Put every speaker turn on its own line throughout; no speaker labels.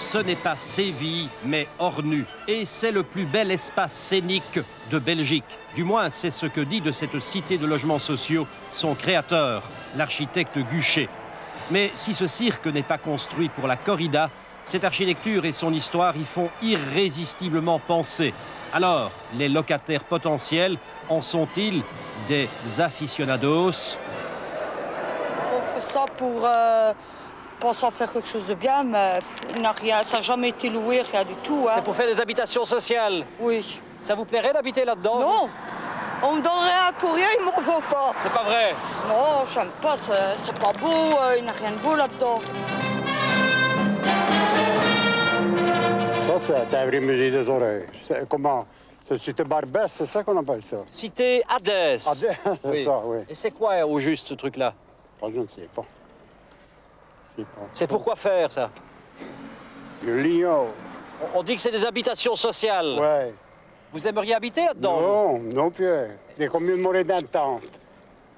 ce n'est pas Séville, mais Ornu. Et c'est le plus bel espace scénique de Belgique. Du moins, c'est ce que dit de cette cité de logements sociaux son créateur, l'architecte Guchet. Mais si ce cirque n'est pas construit pour la corrida, cette architecture et son histoire y font irrésistiblement penser. Alors, les locataires potentiels en sont-ils des aficionados?
On fait ça pour penser à faire quelque chose de bien, mais il n'a rien, ça n'a jamais été loué, rien du tout. Hein.
C'est pour faire des habitations sociales?
Oui.
Ça vous plairait d'habiter là-dedans?
Non, on me donne rien pour rien, il m'en veut pas.
C'est pas vrai?
Non, j'aime pas, c'est pas beau, il n'y a rien de beau là-dedans.
Ça, c'est un vrai musée des oreilles. Comment? C'est cité Barbès, c'est ça qu'on appelle ça?
Cité Hadès.
Hadès,
Oui.
ça, oui.
Et c'est quoi au juste ce truc-là?
Je ne sais pas.
C'est pour quoi faire ça?
Je l'ignore.
On dit que c'est des habitations sociales.
Ouais.
Vous aimeriez habiter là-dedans?
Non, non, Pierre. C'est comme une mourir dans une tente.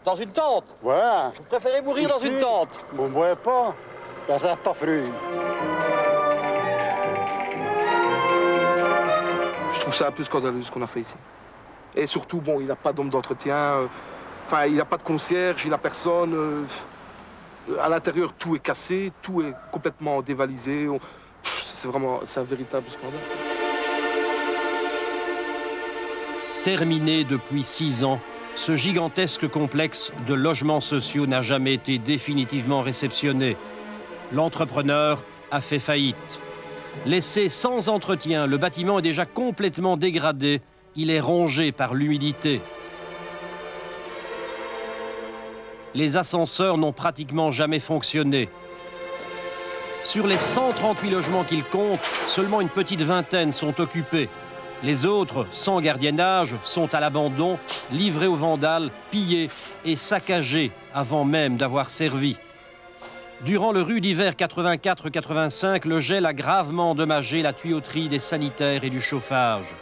Dans une tente?
Ouais.
Vous préférez mourir dans une tente?
Vous ne voyez pas? Ça sert pas fruit.
Je trouve ça un peu scandaleux ce qu'on a fait ici. Et surtout, bon, il n'a pas d'homme d'entretien, enfin, il n'a pas de concierge, il n'a personne. À l'intérieur, tout est cassé, tout est complètement dévalisé. C'est un véritable scandale.
Terminé depuis 6 ans, ce gigantesque complexe de logements sociaux n'a jamais été définitivement réceptionné. L'entrepreneur a fait faillite. Laissé sans entretien, le bâtiment est déjà complètement dégradé. Il est rongé par l'humidité. Les ascenseurs n'ont pratiquement jamais fonctionné. Sur les 138 logements qu'il compte, seulement une petite vingtaine sont occupés. Les autres, sans gardiennage, sont à l'abandon, livrés aux vandales, pillés et saccagés avant même d'avoir servi. Durant le rude hiver 84-85, le gel a gravement endommagé la tuyauterie des sanitaires et du chauffage.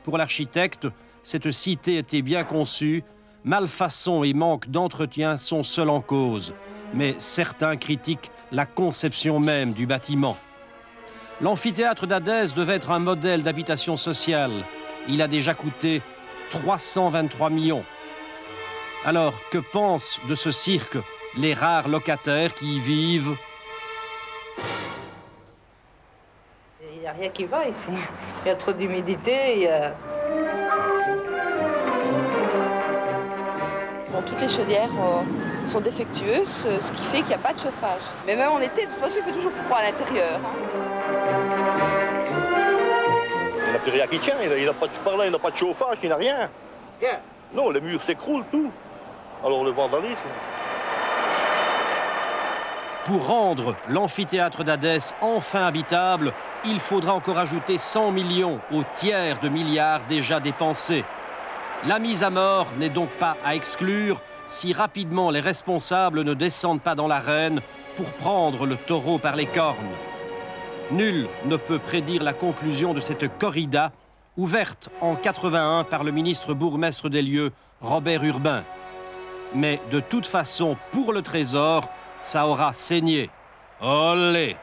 Pour l'architecte, cette cité était bien conçue. Malfaçon et manque d'entretien sont seuls en cause. Mais certains critiquent la conception même du bâtiment. L'amphithéâtre d'Hadès devait être un modèle d'habitation sociale. Il a déjà coûté 323 millions. Alors, que pensent de ce cirque les rares locataires qui y vivent?
Il n'y a rien qui va ici. Il y a trop d'humidité.
Bon, toutes les chaudières sont défectueuses, ce qui fait qu'il n'y a pas de chauffage. Mais même en été, de toute façon, il fait toujours froid à l'intérieur.
Il n'a plus rien qui tient, il n'a pas de par là, il n'a pas de chauffage, il n'a rien. Rien. Non, les murs s'écroulent, tout. Alors le vandalisme.
Pour rendre l'amphithéâtre d'Hadès enfin habitable, il faudra encore ajouter 100 millions au tiers de milliards déjà dépensés. La mise à mort n'est donc pas à exclure si rapidement les responsables ne descendent pas dans l'arène pour prendre le taureau par les cornes. Nul ne peut prédire la conclusion de cette corrida, ouverte en 81 par le ministre bourgmestre des lieux, Robert Urbain. Mais de toute façon, pour le trésor, ça aura saigné. Olé!